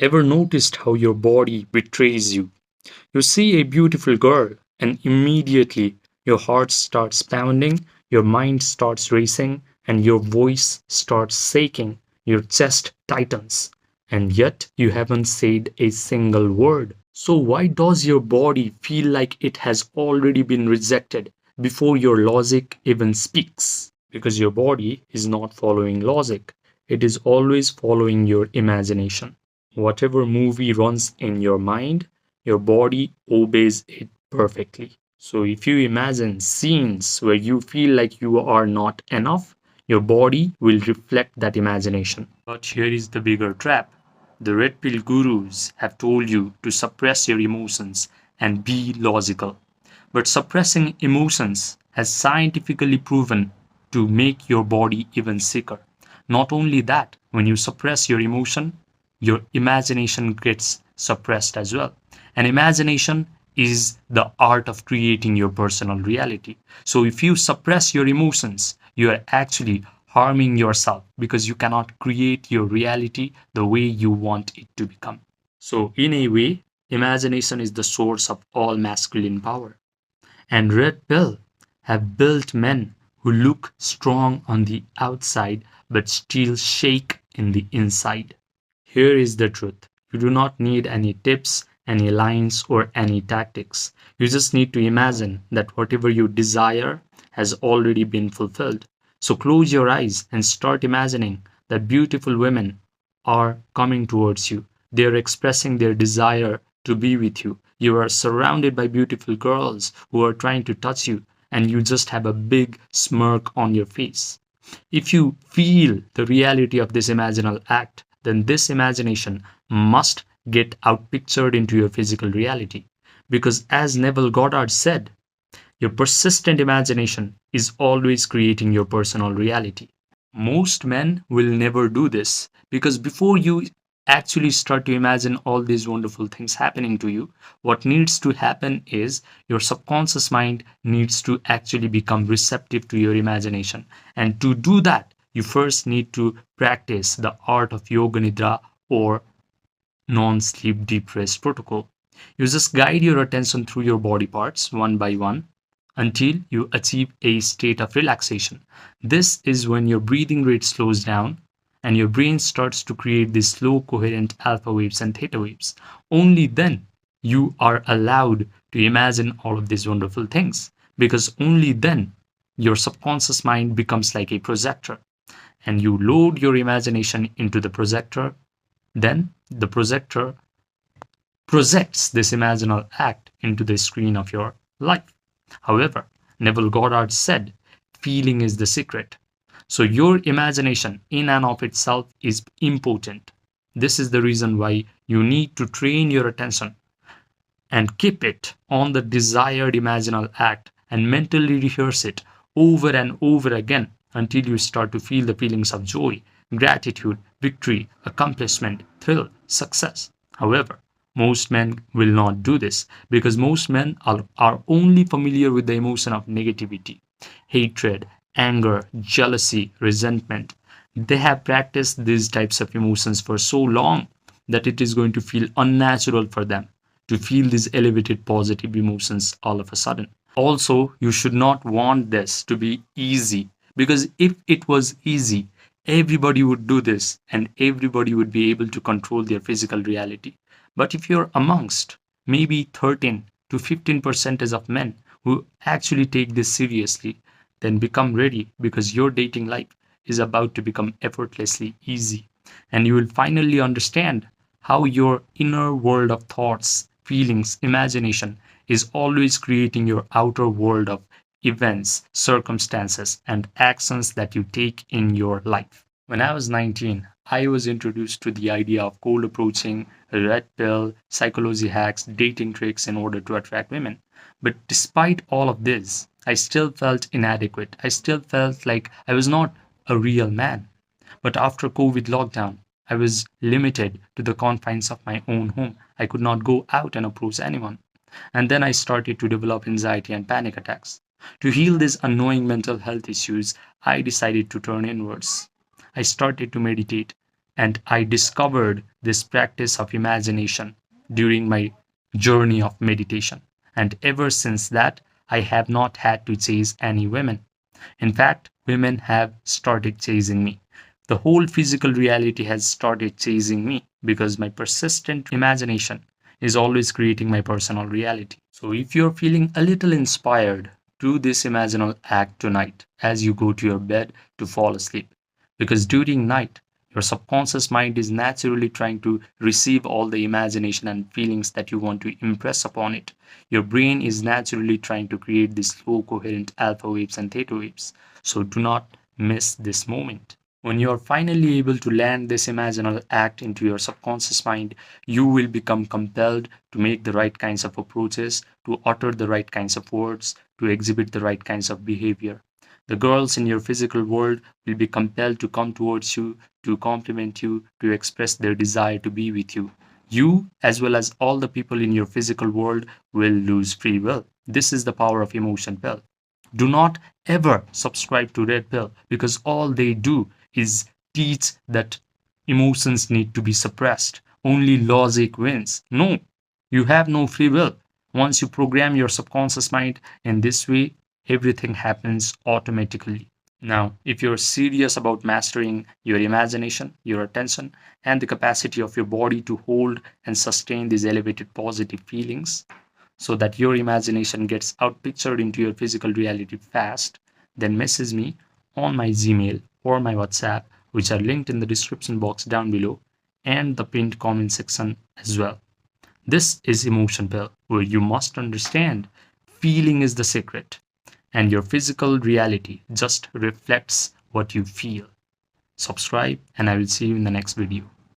Ever noticed how your body betrays you? You see a beautiful girl, and immediately your heart starts pounding, your mind starts racing, and your voice starts shaking, your chest tightens, and yet you haven't said a single word. So, why does your body feel like it has already been rejected before your logic even speaks? Because your body is not following logic, it is always following your imagination. Whatever movie runs in your mind, your body obeys it perfectly. So, if you imagine scenes where you feel like you are not enough, your body will reflect that imagination. But here is the bigger trap. The red pill gurus have told you to suppress your emotions and be logical. But suppressing emotions has scientifically proven to make your body even sicker. Not only that, when you suppress your emotion, your imagination gets suppressed as well. And imagination is the art of creating your personal reality. So if you suppress your emotions, you are actually harming yourself because you cannot create your reality the way you want it to become. So, in a way, imagination is the source of all masculine power. And Red Pill have built men who look strong on the outside but still shake in the inside. Here is the truth. You do not need any tips, any lines, or any tactics. You just need to imagine that whatever you desire has already been fulfilled. So close your eyes and start imagining that beautiful women are coming towards you. They are expressing their desire to be with you. You are surrounded by beautiful girls who are trying to touch you, and you just have a big smirk on your face. If you feel the reality of this imaginal act, then this imagination must get outpictured into your physical reality. Because as Neville Goddard said, your persistent imagination is always creating your personal reality. Most men will never do this because before you actually start to imagine all these wonderful things happening to you, what needs to happen is your subconscious mind needs to actually become receptive to your imagination. And to do that, you first need to practice the art of yoga nidra or non sleep deep rest protocol. You just guide your attention through your body parts one by one until you achieve a state of relaxation. This is when your breathing rate slows down and your brain starts to create these slow, coherent alpha waves and theta waves. Only then you are allowed to imagine all of these wonderful things because only then your subconscious mind becomes like a projector and you load your imagination into the projector. Then the projector projects this imaginal act into the screen of your life. However, Neville Goddard said, feeling is the secret. So your imagination in and of itself is important. This is the reason why you need to train your attention and keep it on the desired imaginal act and mentally rehearse it over and over again until you start to feel the feelings of joy, gratitude, victory, accomplishment, thrill, success. However, most men will not do this because most men are only familiar with the emotion of negativity, hatred, anger, jealousy, resentment. They have practiced these types of emotions for so long that it is going to feel unnatural for them to feel these elevated positive emotions all of a sudden. Also, you should not want this to be easy because if it was easy, everybody would do this and everybody would be able to control their physical reality. But if you're amongst maybe 13 to 15% of men who actually take this seriously, then become ready because your dating life is about to become effortlessly easy. And you will finally understand how your inner world of thoughts, feelings, imagination is always creating your outer world of events, circumstances, and actions that you take in your life. When I was 19, I was introduced to the idea of cold approaching, red pill, psychology hacks, dating tricks in order to attract women. But despite all of this, I still felt inadequate. I still felt like I was not a real man. But after COVID lockdown, I was limited to the confines of my own home. I could not go out and approach anyone. And then I started to develop anxiety and panic attacks. To heal these annoying mental health issues, I decided to turn inwards. I started to meditate And I discovered this practice of imagination during my journey of meditation. And ever since that, I have not had to chase any women. In fact, women have started chasing me. The whole physical reality has started chasing me because my persistent imagination is always creating my personal reality. So if you're feeling a little inspired, do this imaginal act tonight as you go to your bed to fall asleep. Because during night, your subconscious mind is naturally trying to receive all the imagination and feelings that you want to impress upon it. Your brain is naturally trying to create these slow, coherent alpha waves and theta waves. So do not miss this moment. When you are finally able to land this imaginal act into your subconscious mind, you will become compelled to make the right kinds of approaches, to utter the right kinds of words, to exhibit the right kinds of behavior. The girls in your physical world will be compelled to come towards you, to compliment you, to express their desire to be with you. You, as well as all the people in your physical world, will lose free will. This is the power of emotion pill. Do not ever subscribe to Red Pill because all they do is teach that emotions need to be suppressed. Only logic wins. No, you have no free will. Once you program your subconscious mind in this way, everything happens automatically. Now, if you're serious about mastering your imagination, your attention, and the capacity of your body to hold and sustain these elevated positive feelings, so that your imagination gets outpictured into your physical reality fast, then message me on my Gmail or my WhatsApp, which are linked in the description box down below and the pinned comment section as well. This is Emotion Pill, where you must understand feeling is the secret, and your physical reality just reflects what you feel. Subscribe, and I will see you in the next video.